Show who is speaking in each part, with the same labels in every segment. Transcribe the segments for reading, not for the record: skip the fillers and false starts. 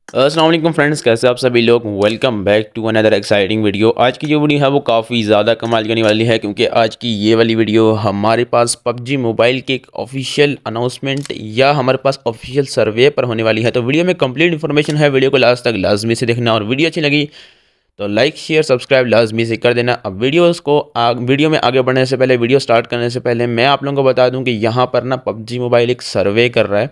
Speaker 1: अस्सलाम वालेकुम फ्रेंड्स, कैसे आप सभी लोग। Welcome back to another exciting video. आज की जो वीडियो है वो काफ़ी ज़्यादा कमाल की होने वाली है, क्योंकि आज की ये वाली वीडियो हमारे पास पबजी मोबाइल के एक ऑफिशियल अनाउंसमेंट या हमारे पास ऑफिशियल सर्वे पर होने वाली है। तो वीडियो में कंप्लीट इन्फॉर्मेशन है, वीडियो को लास्ट तक लाजमी से देखना, और वीडियो अच्छी लगी तो लाइक शेयर सब्सक्राइब लाजमी से कर देना। अब वीडियो में आगे बढ़ने से पहले, वीडियो स्टार्ट करने से पहले मैं आप लोगों को बता दूं कि यहाँ पर ना पबजी मोबाइल एक सर्वे कर रहा है।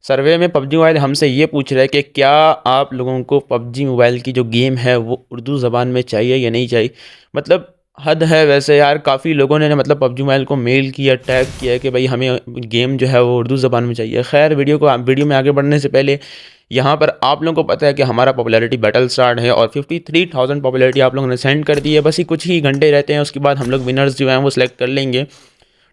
Speaker 1: सर्वे में पबजी मोबाइल हमसे ये पूछ रहा है कि क्या आप लोगों को पबजी मोबाइल की जो गेम है वो उर्दू ज़बान में चाहिए या नहीं चाहिए। मतलब हद है वैसे यार, काफ़ी लोगों ने मतलब पबजी मोबाइल को मेल किया, टैग किया कि भाई हमें गेम जो है वो उर्दू ज़बान में चाहिए। खैर, वीडियो में आगे बढ़ने से पहले यहाँ पर आप लोगों को पता है कि हमारा पॉपुलैरिटी बैटल स्टार्ट है और 53,000 पॉपुलैरिटी आप लोगों ने सेंड कर दी है। बस ही कुछ ही घंटे रहते हैं, उसके बाद हम लोग विनर्स जो हैं वो सिलेक्ट कर लेंगे।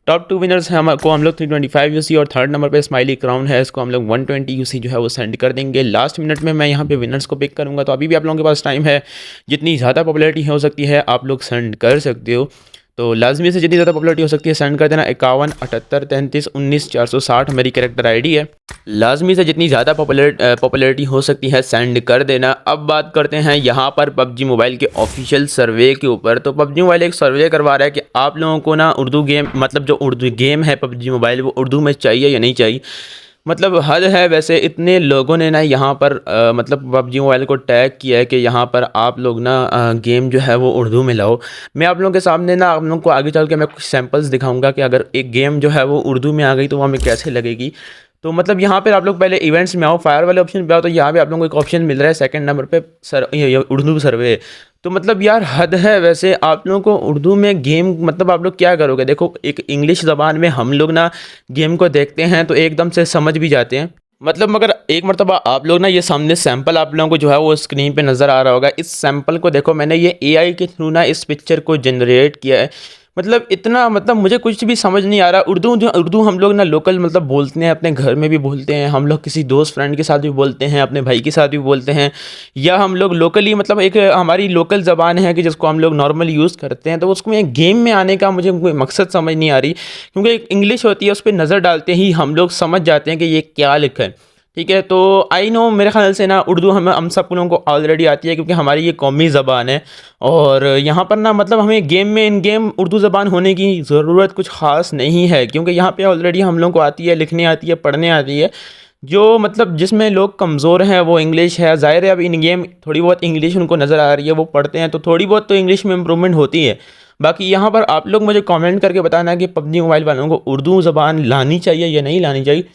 Speaker 1: टॉप 2 विनर्स हैं, हमको हम लोग 325 यूसी, और थर्ड नंबर पे स्माइली क्राउन है, इसको हम लोग 120 यूसी जो है वो सेंड कर देंगे। लास्ट मिनट में मैं यहाँ पे विनर्स को पिक करूँगा, तो अभी भी आप लोगों के पास टाइम है। जितनी ज़्यादा पॉपुलैरिटी हो सकती है आप लोग सेंड कर सकते हो। तो लाजमी से जितनी ज़्यादा पॉपुलैरिटी हो सकती है सेंड कर देना। 51 78 33 19 460 मेरी कैरेक्टर आईडी है। लाजमी से जितनी ज़्यादा पॉपुलैरिटी हो सकती है सेंड कर देना। अब बात करते हैं यहाँ पर पबजी मोबाइल के ऑफिशियल सर्वे के ऊपर। तो पबजी मोबाइल एक सर्वे करवा रहा है कि आप लोगों को ना उर्दू गेम, मतलब जो उर्दू गेम है पबजी मोबाइल, वो उर्दू में चाहिए या नहीं चाहिए। मतलब हद है वैसे, इतने लोगों ने ना यहाँ पर मतलब पबजी मोबाइल को टैग किया है कि यहाँ पर आप लोग ना गेम जो है वो उर्दू में लाओ। मैं आप लोगों के सामने ना आप लोगों को आगे चल के मैं कुछ सैंपल्स दिखाऊंगा कि अगर एक गेम जो है वो उर्दू में आ गई तो वो हमें कैसे लगेगी। तो मतलब यहाँ पर आप लोग पहले इवेंट्स में आओ, फायर वाले ऑप्शन पे आओ, तो यहाँ पे आप लोगों को एक ऑप्शन मिल रहा है सेकंड नंबर पे, ये उर्दू सर्वे। तो मतलब यार हद है वैसे, आप लोगों को उर्दू में गेम, मतलब आप लोग क्या करोगे। देखो, एक इंग्लिश ज़बान में हम लोग ना गेम को देखते हैं तो एकदम से समझ भी जाते हैं। मतलब मगर एक मरतबा आप लोग ना, ये सामने सैंपल आप लोगों को जो है वो स्क्रीन पे नज़र आ रहा होगा। इस सैंपल को देखो, मैंने ये एआई के थ्रू ना इस पिक्चर को जनरेट किया है। मतलब इतना, मतलब मुझे कुछ भी समझ नहीं आ रहा। उर्दू हम लोग ना लोकल मतलब बोलते हैं, अपने घर में भी बोलते हैं, हम लोग किसी दोस्त फ्रेंड के साथ भी बोलते हैं, अपने भाई के साथ भी बोलते हैं, या हम लोग लोकली, मतलब एक हमारी लोकल ज़बान है कि जिसको हम लोग नॉर्मल यूज़ करते हैं। तो उसको एक गेम में आने का मुझे कोई मकसद समझ नहीं आ रही, क्योंकि एक इंग्लिश होती है, उस पर नज़र डालते ही हम लोग समझ जाते हैं कि ये क्या लिखा है। ठीक है, तो आई नो, मेरे ख्याल से ना उर्दू हम सब लोगों को ऑलरेडी आती है, क्योंकि हमारी ये कौमी ज़बान है। और यहाँ पर ना मतलब हमें गेम में इन गेम उर्दू ज़बान होने की ज़रूरत कुछ ख़ास नहीं है, क्योंकि यहाँ पे ऑलरेडी हम लोगों को आती है, लिखने आती है, पढ़ने आती है। जो मतलब जिसमें लोग कमज़ोर हैं वो इंग्लिश है। ज़ाहिर है अब इन गेम थोड़ी बहुत इंग्लिश उनको नज़र आ रही है, वो पढ़ते हैं तो थोड़ी बहुत तो इंग्लिश में इम्प्रूवमेंट होती है। बाकी यहाँ पर आप लोग मुझे कमेंट करके बताना कि पबजी मोबाइल वालों को उर्दू ज़बान लानी चाहिए या नहीं लानी चाहिए।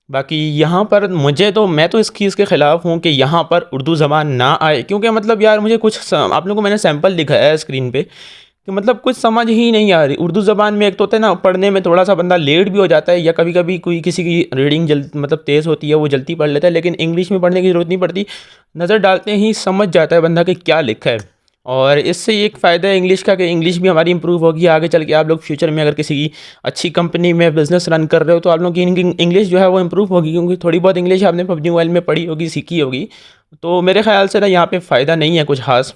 Speaker 1: बाकी यहाँ पर मैं तो इस चीज़ के ख़िलाफ़ हूँ कि यहाँ पर उर्दू ज़बान ना आए, क्योंकि मतलब यार मुझे आप लोगों को मैंने सैंपल दिखाया है स्क्रीन पे कि मतलब कुछ समझ ही नहीं आ रही उर्दू ज़बान में। एक तो होता है ना, पढ़ने में थोड़ा सा बंदा लेट भी हो जाता है, या कभी कभी कोई किसी की रीडिंग मतलब तेज़ होती है, वो जल्दी पढ़ लेता है, लेकिन इंग्लिश में पढ़ने की ज़रूरत नहीं पड़ती। नज़र डालते ही समझ जाता है बंदा कि क्या लिखा है। और इससे एक फ़ायदा है इंग्लिश का कि इंग्लिश भी हमारी इंप्रूव होगी आगे चल के। आप लोग फ्यूचर में अगर किसी की अच्छी कंपनी में बिज़नेस रन कर रहे हो तो आप लोगों की इंग्लिश जो है वो इंप्रूव होगी, क्योंकि थोड़ी बहुत इंग्लिश आपने पबजी मोबाइल में पढ़ी होगी, सीखी होगी। तो मेरे ख्याल से ना यहाँ पे फ़ायदा नहीं है कुछ खास।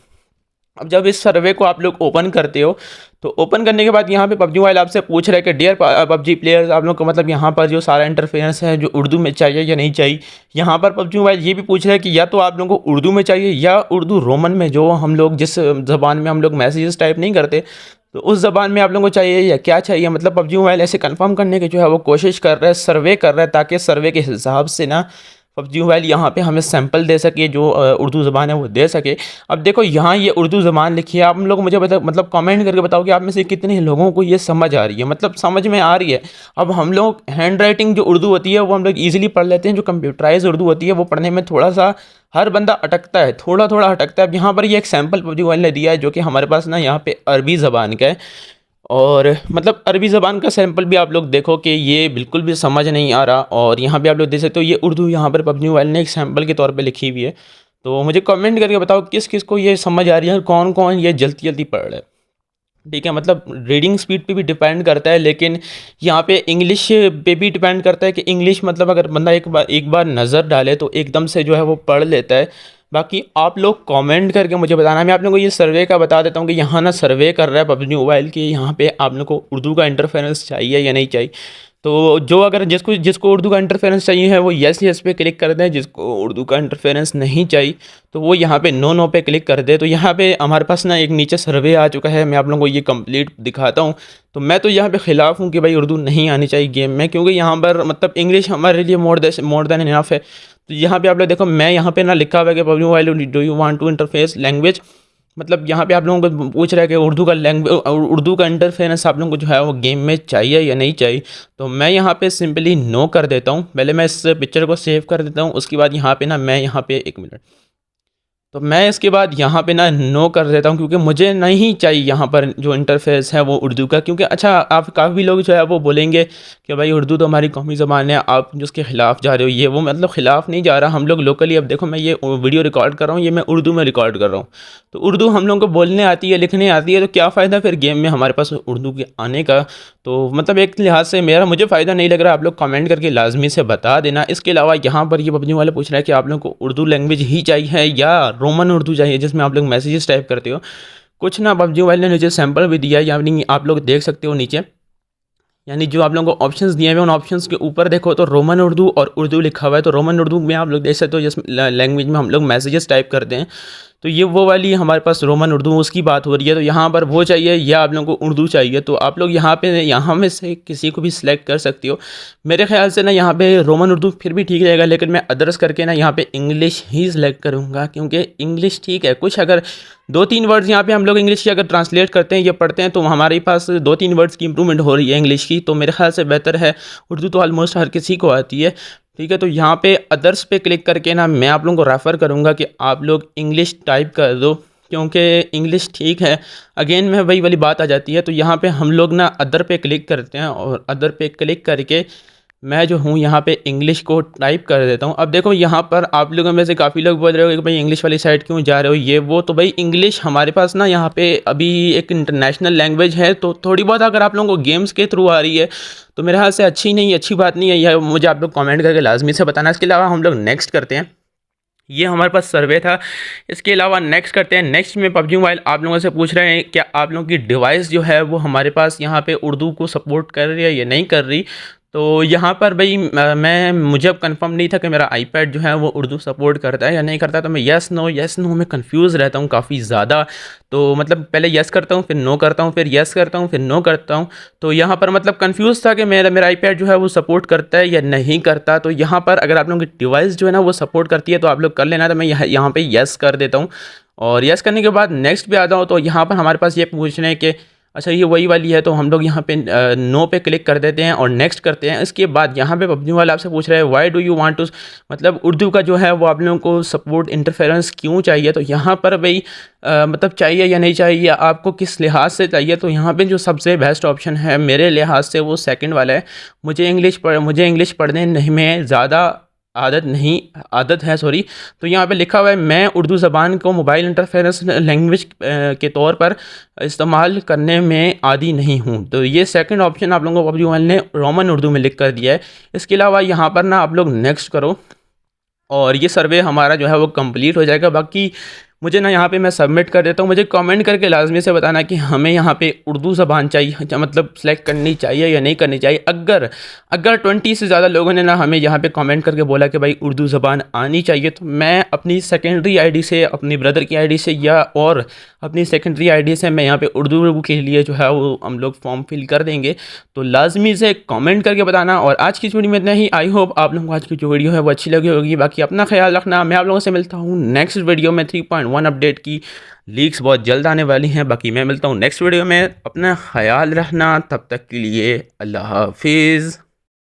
Speaker 1: अब जब इस सर्वे को आप लोग ओपन करते हो, तो ओपन करने के बाद यहाँ पे पबजी मोबाइल आपसे पूछ रहा है कि डियर पबजी प्लेयर्स, आप लोग को मतलब यहाँ पर जो सारा इंटरफेरेंस है जो उर्दू में चाहिए या नहीं चाहिए। यहाँ पर पबजी मोबाइल ये भी पूछ रहा है कि या तो आप लोगों को उर्दू में चाहिए या उर्दू रोमन में, जो हम लोग जिस ज़बान में हम लोग मैसेजेस टाइप नहीं करते, तो उस ज़बान में आप लोगों को चाहिए या क्या चाहिए। मतलब पबजी मोबाइल ऐसे कंफर्म करने की जो है वो कोशिश कर रहा है, सर्वे कर रहा है, ताकि सर्वे के हिसाब से ना पबजी मोबाइल यहाँ पे हमें सैंपल दे सके, जो उर्दू ज़बान है वो दे सके। अब देखो यहाँ ये उर्दू ज़बान लिखी है, आप लोग मुझे मतलब कमेंट करके बताओ कि आप में से कितने लोगों को ये समझ आ रही है, मतलब समझ में आ रही है। अब हम लोग हैंड राइटिंग जो उर्दू होती है वो हम लोग ईजिली पढ़ लेते हैं, जो कंप्यूटराइज उर्दू होती है वो पढ़ने में थोड़ा सा हर बंदा अटकता है, थोड़ा थोड़ा अटकता है। अब यहाँ पर ये एक सैंपल पबजी मोबाइल ने दिया है, जो कि हमारे पास ना यहाँ पे अरबी ज़बान का है। और मतलब अरबी ज़बान का सैंपल भी आप लोग देखो कि ये बिल्कुल भी समझ नहीं आ रहा। और यहाँ पे आप लोग देख सकते हो ये उर्दू यहाँ पर पबजी मोबाइल ने एक सैंपल के तौर पे लिखी हुई है। तो मुझे कमेंट करके बताओ किस किस को ये समझ आ रही है और कौन कौन ये जल्दी जल्दी पढ़ रहा है। ठीक है, मतलब रीडिंग स्पीड पे भी डिपेंड करता है, लेकिन यहाँ पे इंग्लिश पे भी डिपेंड करता है कि इंग्लिश मतलब अगर बंदा एक बार नज़र डाले तो एकदम से जो है वो पढ़ लेता है। बाकी आप लोग कमेंट करके मुझे बताना। मैं आप लोगों को ये सर्वे का बता देता हूँ कि यहाँ ना सर्वे कर रहा है पबजी मोबाइल की, यहाँ पे आप लोग को उर्दू का इंटरफेरेंस चाहिए या नहीं चाहिए। तो जो अगर जिसको जिसको उर्दू का इंटरफेरेंस चाहिए है वो यस पे क्लिक कर दें, जिसको उर्दू का इंटरफेरेंस नहीं चाहिए तो वो यहाँ पे नो पे क्लिक कर दे। तो यहाँ पे हमारे पास ना एक नीचे सर्वे आ चुका है, मैं आप लोगों को ये कंप्लीट दिखाता हूँ। तो मैं तो यहाँ पे ख़िलाफ़ हूँ कि भाई उर्दू नहीं आनी चाहिए गेम में, क्योंकि यहाँ पर मतलब इंग्लिश हमारे लिए मोर देन इनफ है। तो यहाँ पे आप लोग देखो, मैं यहाँ पे ना लिखा हुआ है कि PUBG mobile do you want to interface language, मतलब यहाँ पे आप लोगों को पूछ रहा है कि उर्दू का लैंग्वेज, उर्दू का इंटरफेरेंस आप लोगों को जो है वो गेम में चाहिए या नहीं चाहिए। तो मैं यहाँ पे सिंपली नो कर देता हूँ। पहले मैं इस पिक्चर को सेव कर देता हूँ, उसके बाद यहाँ पे ना मैं यहाँ पे 1 मिनट, तो मैं इसके बाद यहाँ पे ना नो कर देता हूँ, क्योंकि मुझे नहीं चाहिए यहाँ पर जो इंटरफेस है वो उर्दू का। क्योंकि अच्छा, आप काफ़ी लोग जो है वो बोलेंगे कि भाई उर्दू तो हमारी कौमी ज़बान है, आप जो उसके ख़िलाफ़ जा रहे हो, ये वो मतलब ख़िलाफ़ नहीं जा रहा। हम लोग लोकली, अब देखो मैं ये वीडियो रिकॉर्ड कर रहा हूँ, ये मैं उर्दू में रिकॉर्ड कर रहा हूँ। तो उर्दू हम लोगों को बोलने आती है, लिखने आती है, तो क्या फ़ायदा फिर गेम में हमारे पास उर्दू के आने का। तो मतलब एक लिहाज से मुझे फ़ायदा नहीं लग रहा। आप लोग कमेंट करके लाजमी से बता देना। इसके अलावा यहाँ पर ये पबजी वाले पूछ रहे हैं कि आप लोगों को उर्दू लैंग्वेज ही चाहिए या रोमन उर्दू चाहिए, जिसमें आप लोग मैसेजेस टाइप करते हो। कुछ ना पबजी मोबाइल ने नीचे सैंपल भी दिया है, यानी आप लोग देख सकते हो नीचे, यानी जो आप लोगों को ऑप्शंस दिए हुए हैं उन ऑप्शंस के ऊपर देखो तो रोमन उर्दू और उर्दू लिखा हुआ है। तो रोमन उर्दू में आप लोग देख सकते हो जिस लैंग्वेज में हम लोग मैसेजेस टाइप करते हैं, तो ये वो वाली हमारे पास रोमन उर्दू उसकी बात हो रही है। तो यहाँ पर वो चाहिए या आप लोगों को उर्दू चाहिए, तो आप लोग यहाँ में से किसी को भी सिलेक्ट कर सकते हो। मेरे ख्याल से ना यहाँ पे रोमन उर्दू फिर भी ठीक रहेगा, लेकिन मैं अदर्स करके ना यहाँ पे इंग्लिश ही सिलेक्ट करूँगा, क्योंकि इंग्लिश ठीक है। कुछ अगर 2-3 वर्ड्स यहाँ पे हम लोग इंग्लिश की अगर ट्रांसलेट करते हैं या पढ़ते हैं तो हमारे पास 2-3 वर्ड्स की इंप्रूवमेंट हो रही है इंग्लिश की, तो मेरे ख्याल से बेहतर है। उर्दू तो ऑलमोस्ट हर किसी को आती है, ठीक है। तो यहाँ पे अदर्स पे क्लिक करके ना मैं आप लोगों को रेफ़र करूँगा कि आप लोग इंग्लिश टाइप कर दो, क्योंकि इंग्लिश ठीक है। अगेन में वही वाली बात आ जाती है। तो यहाँ पे हम लोग ना अदर पे क्लिक करते हैं और अदर पे क्लिक करके मैं जो हूँ यहाँ पे इंग्लिश को टाइप कर देता हूँ। अब देखो यहाँ पर आप लोगों में से काफ़ी लोग बोल रहे हो कि भाई इंग्लिश वाली साइड क्यों जा रहे हो, ये वो। तो भाई इंग्लिश हमारे पास ना यहाँ पे अभी एक इंटरनेशनल लैंग्वेज है, तो थोड़ी बहुत अगर आप लोगों को गेम्स के थ्रू आ रही है तो मेरे ख्याल से अच्छी बात नहीं है। यह मुझे आप लोग कमेंट करके लाजमी से बताना। इसके अलावा हम लोग नेक्स्ट करते हैं। ये हमारे पास सर्वे था। इसके अलावा नेक्स्ट करते हैं। नेक्स्ट में पबजी मोबाइल आप लोगों से पूछ रहे हैं क्या आप लोगों की डिवाइस जो है वो हमारे पास यहाँ पे उर्दू को सपोर्ट कर रही है या नहीं कर रही। तो यहाँ पर भाई मुझे अब कंफर्म नहीं था कि मेरा आईपैड जो है वो उर्दू सपोर्ट करता है या नहीं करता। तो मैं यस नो में कंफ्यूज रहता हूँ काफ़ी ज़्यादा। तो मतलब पहले यस करता हूँ, फिर नो करता हूँ, फिर यस करता हूँ, फिर नो करता हूँ। तो यहाँ पर मतलब कंफ्यूज था कि मेरा आईपैड जो है वो सपोर्ट करता है या नहीं करता। तो यहाँ पर अगर आप लोगों की डिवाइस जो है ना वो सपोर्ट करती है तो आप लोग कर लेना। तो मैं यहाँ पे यस कर देता हूँ और यस करने के बाद नेक्स्ट पे आता हूँ। तो यहाँ पर हमारे पास ये पूछ रहे हैं कि अच्छा ये वही वाली है, तो हम लोग यहाँ पे नो पे क्लिक कर देते हैं और नेक्स्ट करते हैं। इसके बाद यहाँ पे पबजी वाला आपसे पूछ रहा है why do you want to, मतलब उर्दू का जो है वो आप लोगों को सपोर्ट इंटरफेरेंस क्यों चाहिए। तो यहाँ पर भाई मतलब चाहिए या नहीं चाहिए, या आपको किस लिहाज से चाहिए। तो यहाँ पे जो सबसे बेस्ट ऑप्शन है मेरे लिहाज से वो सेकंड वाला है। मुझे इंग्लिश पढ़ने नहीं में ज़्यादा आदत है सॉरी। तो यहाँ पे लिखा हुआ है मैं उर्दू ज़बान को मोबाइल इंटरफेरेंस लैंग्वेज के तौर पर इस्तेमाल करने में आदी नहीं हूँ। तो ये सेकंड ऑप्शन आप लोगों को पबजी मोबाइल ने रोमन उर्दू में लिख कर दिया है। इसके अलावा यहाँ पर ना आप लोग नेक्स्ट करो और ये सर्वे हमारा जो है वो कंप्लीट हो जाएगा। बाकी मुझे ना यहाँ पे मैं सबमिट कर देता हूँ। मुझे कमेंट करके लाजमी से बताना कि हमें यहाँ पे उर्दू ज़बान चाहिए, मतलब सेलेक्ट करनी चाहिए या नहीं करनी चाहिए। अगर 20 से ज़्यादा लोगों ने ना हमें यहाँ पे कमेंट करके बोला कि भाई उर्दू ज़बान आनी चाहिए, तो मैं अपनी सेकेंडरी आईडी से, अपनी ब्रदर की आईडी से या और अपनी सेकेंडरी आईडी से मैं यहाँ पे उर्दू के लिए जो है वो हम लोग फॉर्म फिल कर देंगे। तो लाजमी से कमेंट करके बताना। और आज की इस वीडियो में इतना ही। आई होप आप लोगों को आज की जो वीडियो है वो अच्छी लगी होगी। बाकी अपना ख्याल रखना। मैं आप लोगों से मिलता हूँ नेक्स्ट वीडियो में। 3.1 अपडेट की लीक्स बहुत जल्द आने वाली हैं। बाकी मैं मिलता हूँ नेक्स्ट वीडियो में। अपना ख्याल रखना, तब तक के लिए अल्लाह हाफिज़।